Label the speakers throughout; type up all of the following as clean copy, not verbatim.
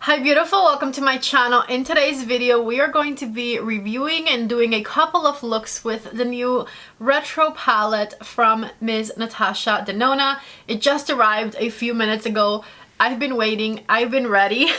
Speaker 1: Hi beautiful, welcome to my channel. In today's video we are going to be reviewing and doing a couple of looks with the new retro palette from Ms. Natasha Denona. It just arrived a few minutes ago. I've been waiting, I've been ready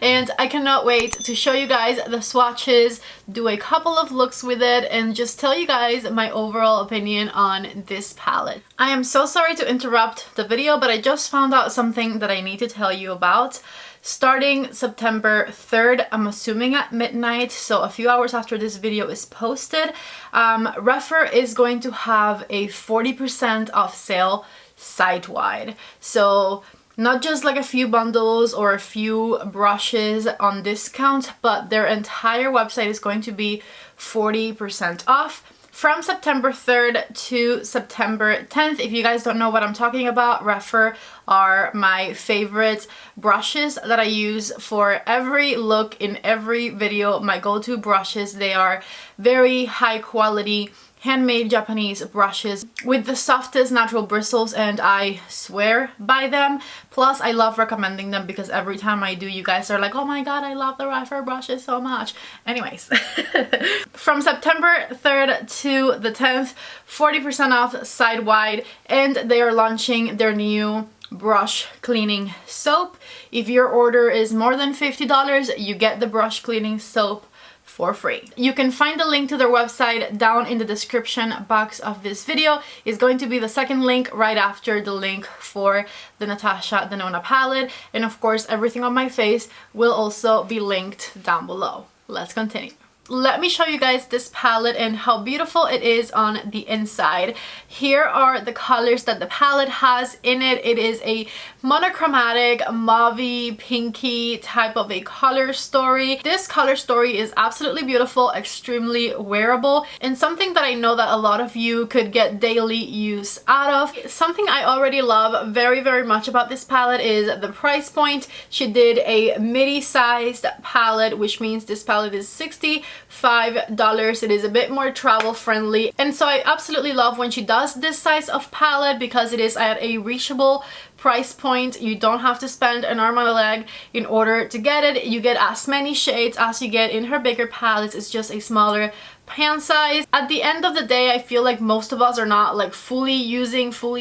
Speaker 1: and I cannot wait to show you guys the swatches, do a couple of looks with it, and just tell you guys my overall opinion on this palette. I am so sorry to interrupt the video, but I just found out something that I need to tell you about. Starting September 3rd, I'm assuming at midnight, so a few hours after this video is posted, Refer is going to have a 40% off sale site-wide. So not just like a few bundles or a few brushes on discount, but their entire website is going to be 40% off from September 3rd to September 10th. If you guys don't know what I'm talking about, Refer are my favorite brushes that I use for every look in every video. My go-to brushes. They are very high quality handmade Japanese brushes with the softest natural bristles, and I swear by them. Plus I love recommending them because every time I do, you guys are like, oh my god, I love the Refer brushes so much. Anyways, from September 3rd to the 10th, 40% off site-wide, and they are launching their new brush cleaning soap. If your order is more than $50, you get the brush cleaning soap for free. You can find the link to their website down in the description box of this video. It's going to be the second link right after the link for the Natasha Denona palette, and of course everything on my face will also be linked down below. Let's continue. Let me show you guys this palette and how beautiful it is on the inside. Here are the colors that the palette has in it. It is a monochromatic, mauvey, pinky type of a color story. This color story is absolutely beautiful, extremely wearable, and something that I know that a lot of you could get daily use out of. Something I already love very, very much about this palette is the price point. She did a midi-sized palette, which means this palette is $65. It is a bit more travel friendly, and so I absolutely love when she does this size of palette because it is at a reachable price point. You don't have to spend an arm and a leg in order to get it. You get as many shades as you get in her bigger palettes. It's just a smaller pan size. At the end of the day, I feel like most of us are not like fully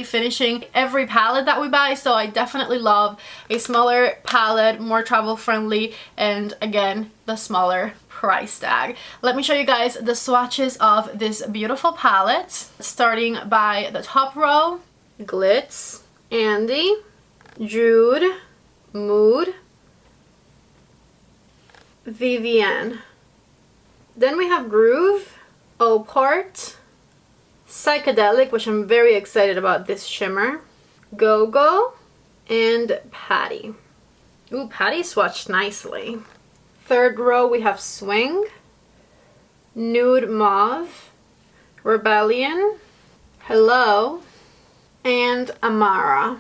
Speaker 1: finishing every palette that we buy, so I definitely love a smaller palette, more travel friendly, and again, the smaller price tag. Let me show you guys the swatches of this beautiful palette, starting by the top row. Glitz, Andy, Jude, Mood, Vivienne. Then we have Groove, Opart, Psychedelic, which I'm very excited about this shimmer, Go-Go, and Patty. Ooh, Patty swatched nicely. Third row we have Swing, Nude Mauve, Rebellion, Hello, and Amara.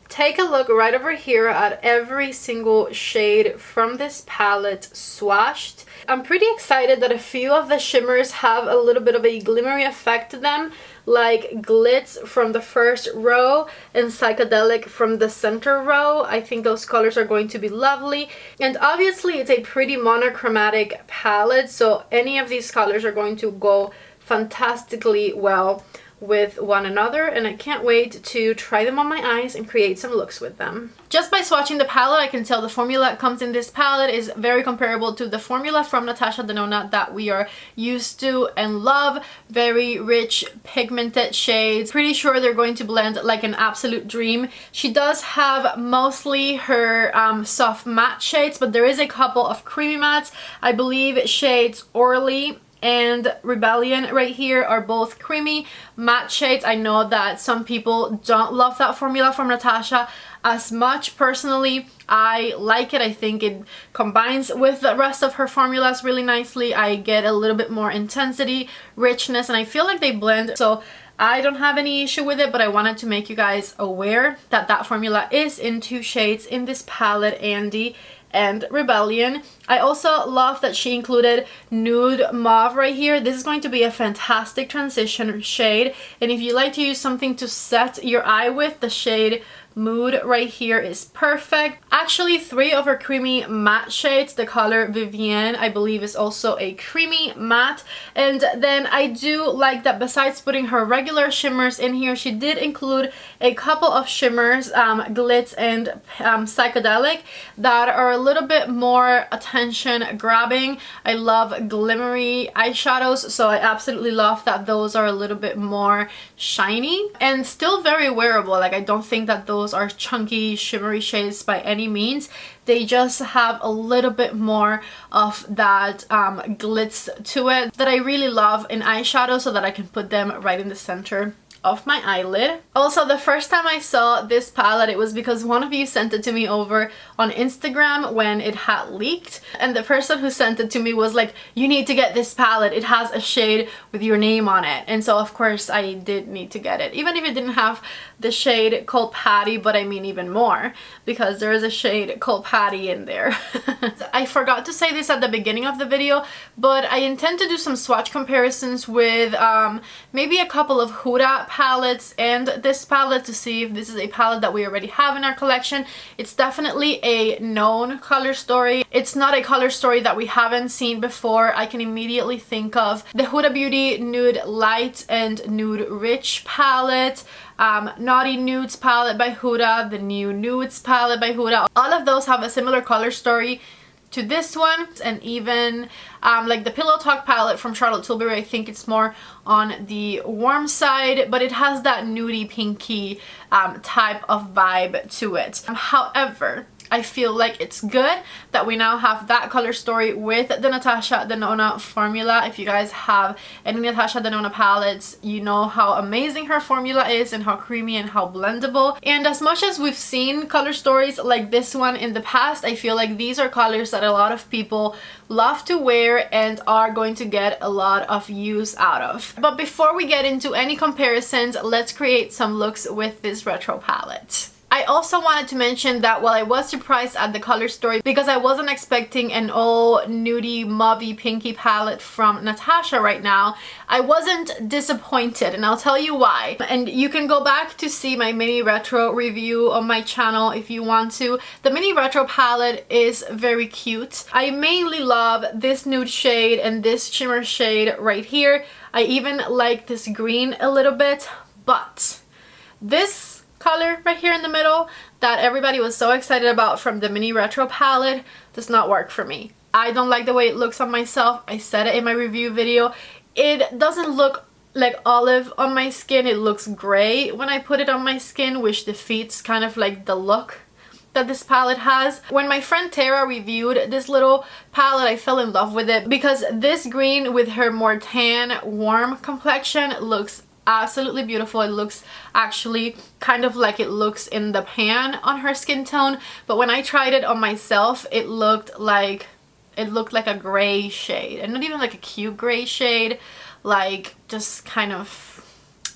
Speaker 1: Take a look right over here at every single shade from this palette swatched. I'm pretty excited that a few of the shimmers have a little bit of a glimmery effect to them, like Glitz from the first row and Psychedelic from the center row. I think those colors are going to be lovely, and obviously it's a pretty monochromatic palette, so any of these colors are going to go fantastically well with one another, and I can't wait to try them on my eyes and create some looks with them. Just by swatching the palette, I can tell the formula that comes in this palette is very comparable to the formula from Natasha Denona that we are used to and love. Very rich pigmented shades. Pretty sure they're going to blend like an absolute dream. She does have mostly her soft matte shades, but there is a couple of creamy mattes. I believe shades Orly and Rebellion right here are both creamy matte shades. I know that some people don't love that formula from Natasha as much. Personally, I like it. I think it combines with the rest of her formulas really nicely. I get a little bit more intensity, richness, and I feel like they blend, so I don't have any issue with it, but I wanted to make you guys aware that that formula is in two shades in this palette, Andy and Rebellion. I also love that she included Nude Mauve right here. This is going to be a fantastic transition shade, and if you like to use something to set your eye with, the shade mood right here is perfect. Actually, 3 of her creamy matte shades, the color Vivienne I believe is also a creamy matte. And then I do like that besides putting her regular shimmers in here, she did include a couple of shimmers, glitz and psychedelic, that are a little bit more attention grabbing. I love glimmery eyeshadows, so I absolutely love that those are a little bit more shiny and still very wearable. Like, I don't think that those are chunky shimmery shades by any means. They just have a little bit more of that glitz to it that I really love in eyeshadow, so that I can put them right in the center of my eyelid. Also, the first time I saw this palette, it was because one of you sent it to me over on Instagram when it had leaked, and the person who sent it to me was like, you need to get this palette, it has a shade with your name on it. And so of course I did need to get it, even if it didn't have the shade called Patty, but I mean even more because there is a shade called Patty in there. I forgot to say this at the beginning of the video, but I intend to do some swatch comparisons with maybe a couple of Huda palettes and this palette to see if this is a palette that we already have in our collection. It's definitely a known color story. It's not a color story that we haven't seen before. I can immediately think of the Huda Beauty Nude Light and Nude Rich palette, Naughty Nudes palette by Huda, the new Nudes palette by Huda. All of those have a similar color story to this one, and even like the Pillow Talk palette from Charlotte Tilbury, I think it's more on the warm side, but it has that nudie pinky type of vibe to it. However, I feel like it's good that we now have that color story with the Natasha Denona formula. If you guys have any Natasha Denona palettes, you know how amazing her formula is and how creamy and how blendable. And as much as we've seen color stories like this one in the past, I feel like these are colors that a lot of people love to wear and are going to get a lot of use out of. But before we get into any comparisons, let's create some looks with this retro palette. I also wanted to mention that while I was surprised at the color story because I wasn't expecting an all nudie mauvey pinky palette from Natasha right now, I wasn't disappointed, and I'll tell you why. And you can go back to see my mini retro review on my channel if you want to. The mini retro palette is very cute. I mainly love this nude shade and this shimmer shade right here. I even like this green a little bit, but this color right here in the middle that everybody was so excited about from the mini retro palette does not work for me. I don't like the way it looks on myself. I said it in my review video. It doesn't look like olive on my skin. It looks gray when I put it on my skin, which defeats kind of like the look that this palette has. When my friend Tara reviewed this little palette, I fell in love with it because this green with her more tan warm complexion looks absolutely beautiful. It looks actually kind of like it looks in the pan on her skin tone, but when I tried it on myself, it looked like a gray shade, and not even like a cute gray shade, like just kind of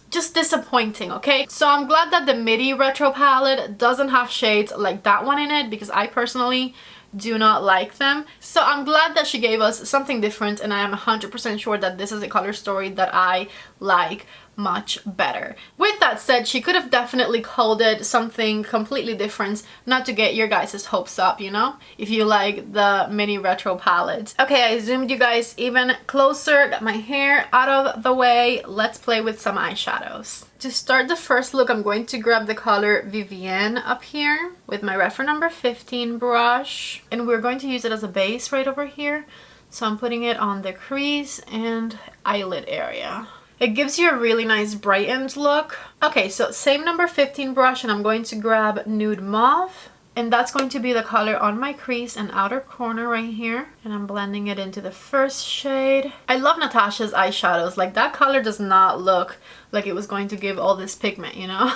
Speaker 1: just disappointing, okay? So I'm glad that the midi retro palette doesn't have shades like that one in it, because I personally do not like them. So I'm glad that she gave us something different, and I am 100% sure that this is a color story that I like much better. With that said, she could have definitely called it something completely different, not to get your guys' hopes up, you know, if you like the mini retro palette. Okay, I zoomed you guys even closer, got my hair out of the way. Let's play with some eyeshadows. To start the first look, I'm going to grab the color Vivienne up here with my reference number 15 brush, and we're going to use it as a base right over here. So I'm putting it on the crease and eyelid area. It gives you a really nice brightened look. Okay, so same number 15 brush, and I'm going to grab Nude Mauve, and that's going to be the color on my crease and outer corner right here, and I'm blending it into the first shade. I love Natasha's eyeshadows. Like, that color does not look like it was going to give all this pigment, you know?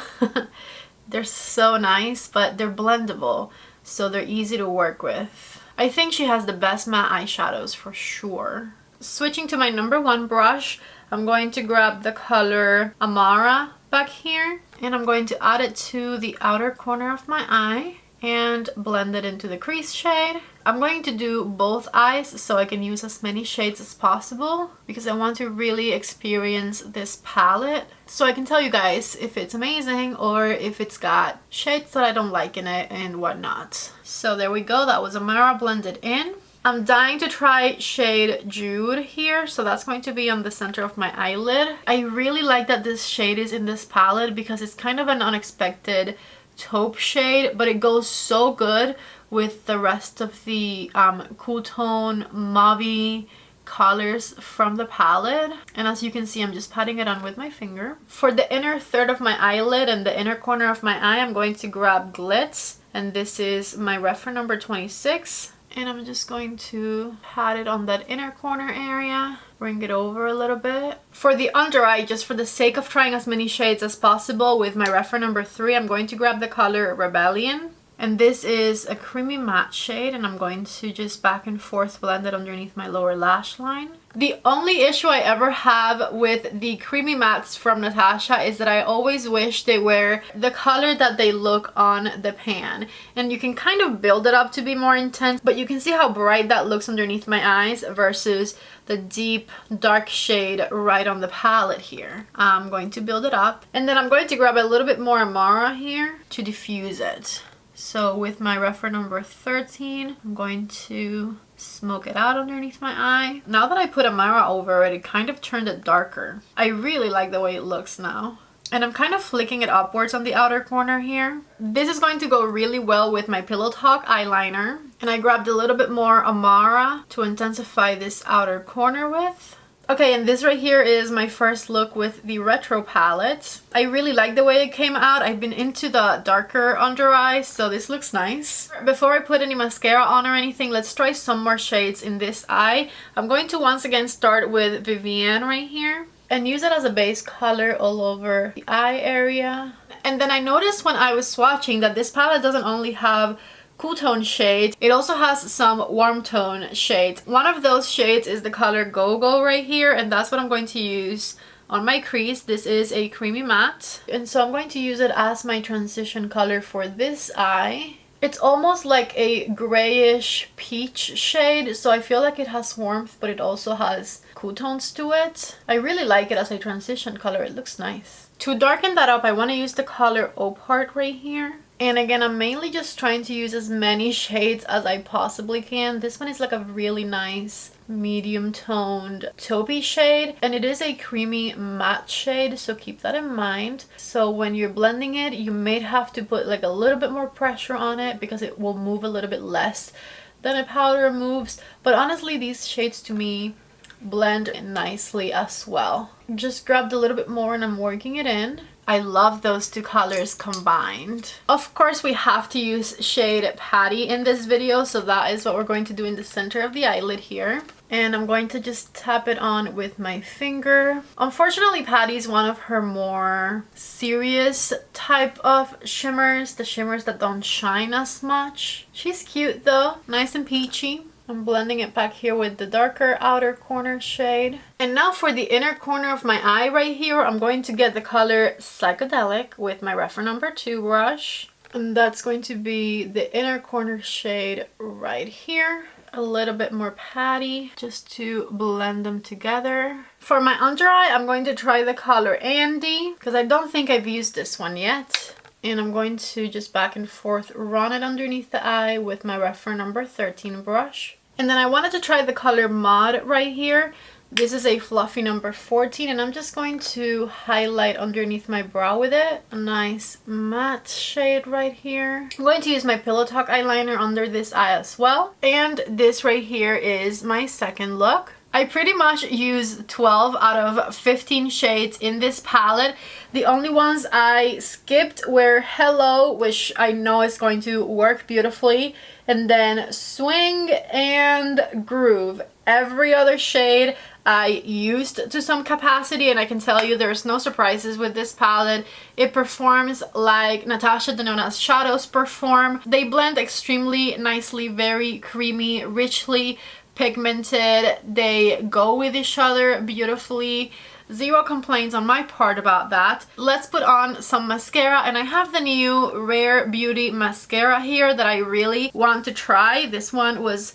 Speaker 1: They're so nice, but they're blendable, so they're easy to work with. I think she has the best matte eyeshadows for sure. Switching to my number 1 brush, I'm going to grab the color Amara back here, and I'm going to add it to the outer corner of my eye. and blend it into the crease shade. I'm going to do both eyes so I can use as many shades as possible because I want to really experience this palette so I can tell you guys if it's amazing or if it's got shades that I don't like in it and whatnot. So there we go, that was Amara blended in. I'm dying to try shade Jude here, so that's going to be on the center of my eyelid. I really like that this shade is in this palette because it's kind of an unexpected taupe shade, but it goes so good with the rest of the cool tone mauve colors from the palette. And as you can see, I'm just patting it on with my finger. For the inner third of my eyelid and the inner corner of my eye, I'm going to grab Glitz, and this is my reference number 26. And I'm just going to pat it on that inner corner area, bring it over a little bit. For the under eye, just for the sake of trying as many shades as possible with my reference number 3, I'm going to grab the color Rebellion. And this is a creamy matte shade, and I'm going to just back and forth blend it underneath my lower lash line. The only issue I ever have with the creamy mattes from Natasha is that I always wish they were the color that they look on the pan. And you can kind of build it up to be more intense, but you can see how bright that looks underneath my eyes versus the deep dark shade right on the palette here. I'm going to build it up, and then I'm going to grab a little bit more Amara here to diffuse it. So with my reference number 13, I'm going to smoke it out underneath my eye. Now that I put Amara over it, it kind of turned it darker. I really like the way it looks now. And I'm kind of flicking it upwards on the outer corner here. This is going to go really well with my Pillow Talk eyeliner. And I grabbed a little bit more Amara to intensify this outer corner with. Okay, and this right here is my first look with the Retro Palette. I really like the way it came out. I've been into the darker under eyes, so this looks nice. Before I put any mascara on or anything, let's try some more shades in this eye. I'm going to once again start with Vivienne right here and use it as a base color all over the eye area. And then I noticed when I was swatching that this palette doesn't only have cool tone shades, it also has some warm tone shades. One of those shades is the color Go Go right here, and that's what I'm going to use on my crease. This is a creamy matte, and so I'm going to use it as my transition color for this eye. It's almost like a grayish peach shade, so I feel like it has warmth, but it also has cool tones to it. I really like it as a transition color. It looks nice. To darken that up, I want to use the color Opart right here. And again, I'm mainly just trying to use as many shades as I possibly can. This one is like a really nice medium toned taupey shade, and it is a creamy matte shade, so keep that in mind. So when you're blending it, you may have to put like a little bit more pressure on it because it will move a little bit less than a powder moves. But honestly, these shades to me blend nicely as well. Just grabbed a little bit more and I'm working it in. I love those two colors combined. Of course, we have to use shade Patty in this video, so that is what we're going to do in the center of the eyelid here. And I'm going to just tap it on with my finger. Unfortunately, Patty's one of her more serious type of shimmers, the shimmers that don't shine as much. She's cute though, nice and peachy. I'm blending it back here with the darker outer corner shade. And now for the inner corner of my eye right here, I'm going to get the color Psychedelic with my reference number 2 brush. And that's going to be the inner corner shade right here. A little bit more patty just to blend them together. For my under eye, I'm going to try the color Andy because I don't think I've used this one yet. And I'm going to just back and forth run it underneath the eye with my reference number 13 brush. And then I wanted to try the color Mod right here. This is a fluffy number 14, and I'm just going to highlight underneath my brow with it. A nice matte shade right here. I'm going to use my Pillow Talk eyeliner under this eye as well. And this right here is my second look. I pretty much use 12 out of 15 shades in this palette. The only ones I skipped were Hello, which I know is going to work beautifully, and then Swing and Groove. Every other shade I used to some capacity, and I can tell you there's no surprises with this palette. It performs like Natasha Denona's shadows perform. They blend extremely nicely, very creamy, richly pigmented. They go with each other beautifully. zero complaints on my part about that. Let's put on some mascara, and I have the new Rare Beauty mascara here that I really want to try. This one was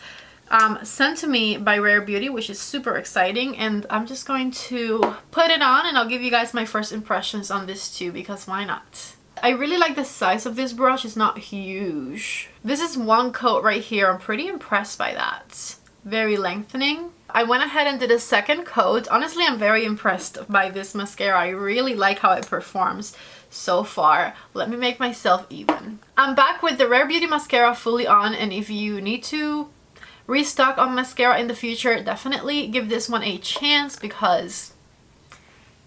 Speaker 1: sent to me by Rare Beauty, which is super exciting, and I'm just going to put it on and I'll give you guys my first impressions on this too, because why not? I really like the size of this brush. It's not huge. This is one coat right here. I'm pretty impressed by that. Very lengthening. I went ahead and did a second coat. Honestly, I'm very impressed by this mascara. I really like how it performs so far. Let me make myself even. I'm back with the Rare Beauty mascara fully on, and if you need to restock on mascara in the future, definitely give this one a chance because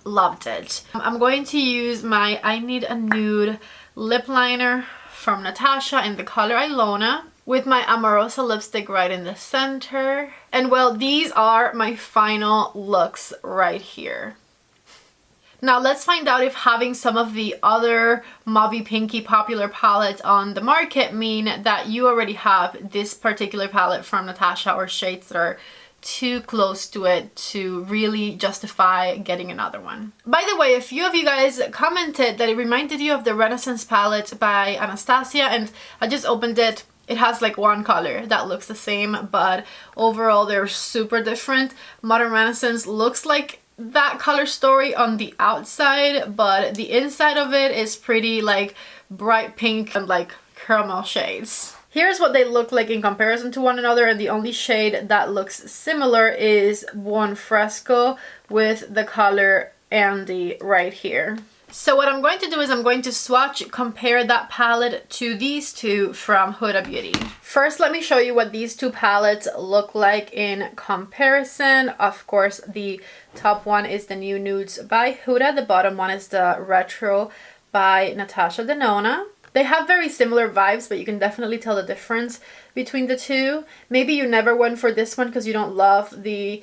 Speaker 1: loved it. I'm going to use my I Need a Nude lip liner from Natasha in the color Ilona with my Amorosa lipstick right in the center. And well, these are my final looks right here. Now let's find out if having some of the other mauvey pinky popular palettes on the market mean that you already have this particular palette from Natasha, or shades that are too close to it to really justify getting another one. By the way, a few of you guys commented that it reminded you of the Renaissance palette by Anastasia, and I just opened it. It has like one color that looks the same, but overall they're super different. Modern Renaissance looks like that color story on the outside, but the inside of it is pretty like bright pink and like caramel shades. Here's what they look like in comparison to one another, and the only shade that looks similar is Buon Fresco with the color Andy right here. So what I'm going to do is I'm going to swatch compare that palette to these two from Huda Beauty. First, let me show you what these two palettes look like in comparison. Of course, the top one is the New Nudes by Huda. The bottom one is the Retro by Natasha Denona. They have very similar vibes, but you can definitely tell the difference between the two. Maybe you never went for this one because you don't love the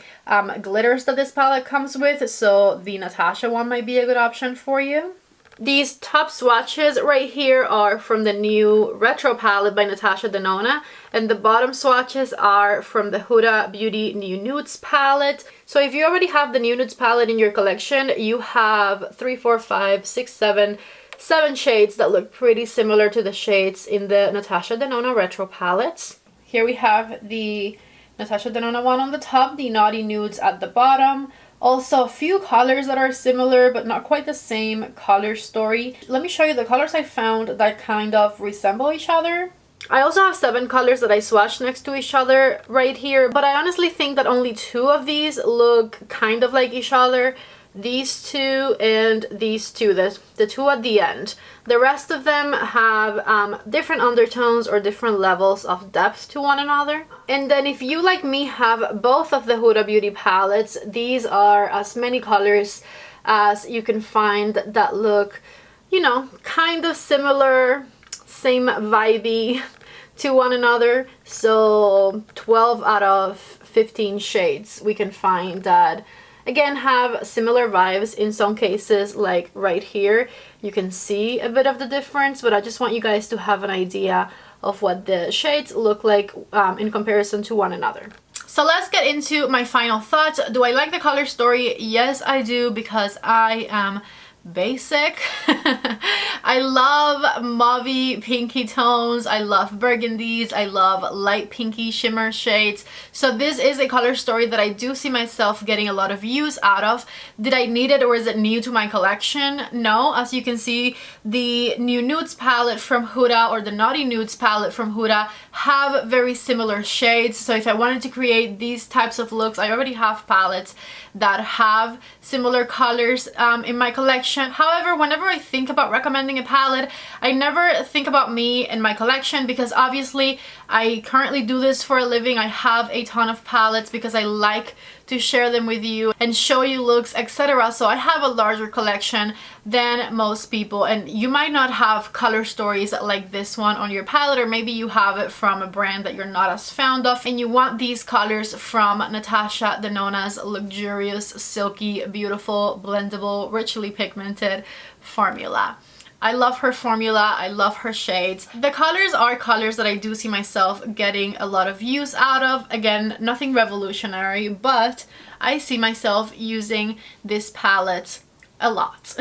Speaker 1: glitters that this palette comes with, so the Natasha one might be a good option for you. These top swatches right here are from the new Retro Palette by Natasha Denona, and the bottom swatches are from the Huda Beauty New Nudes palette. So if you already have the New Nudes palette in your collection, you have 7 shades that look pretty similar to the shades in the Natasha Denona Retro Palette. Here we have the Natasha Denona one on the top, the Naughty Nudes at the bottom. Also a few colors that are similar but not quite the same color story. Let me show you the colors I found that kind of resemble each other. I also have 7 colors that I swatched next to each other right here, but I honestly think that only 2 of these look kind of like each other. These two and these two, the two at the end. The rest of them have different undertones or different levels of depth to one another. And then if you, like me, have both of the Huda Beauty palettes, these are as many colors as you can find that look, you know, kind of similar, same vibey to one another. So 12 out of 15 shades we can find that again have similar vibes. In some cases, like right here, you can see a bit of the difference, but I just want you guys to have an idea of what the shades look like in comparison to one another. So let's get into my final thoughts. Do I like the color story? Yes, I do, because I am basic. I love mauvey pinky tones. I love burgundies. I love light pinky shimmer shades. So this is a color story that I do see myself getting a lot of use out of. Did I need it, or is it new to my collection? No. As you can see, the New Nudes palette from Huda or the Naughty Nudes palette from Huda have very similar shades. So if I wanted to create these types of looks, I already have palettes that have similar colors in my collection. However, whenever I think about recommending a palette, I never think about me and my collection, because obviously I currently do this for a living. I have a ton of palettes because I like to share them with you and show you looks, etc. So I have a larger collection than most people, and you might not have color stories like this one on your palette, or maybe you have it from a brand that you're not as fond of and you want these colors from Natasha Denona's luxurious, silky, beautiful, blendable, richly pigmented formula. I love her formula. I love her shades. The colors are colors that I do see myself getting a lot of use out of. Again, nothing revolutionary, but I see myself using this palette a lot.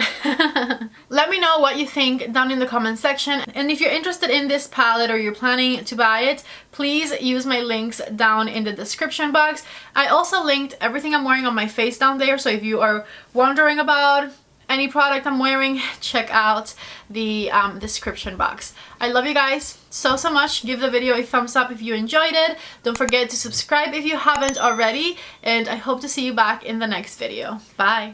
Speaker 1: Let me know what you think down in the comment section, and if you're interested in this palette or you're planning to buy it, please use my links down in the description box. I also linked everything I'm wearing on my face down there, so if you are wondering about any product I'm wearing, check out the description box. I love you guys so much. Give the video a thumbs up if you enjoyed it. Don't forget to subscribe if you haven't already, and I hope to see you back in the next video. Bye!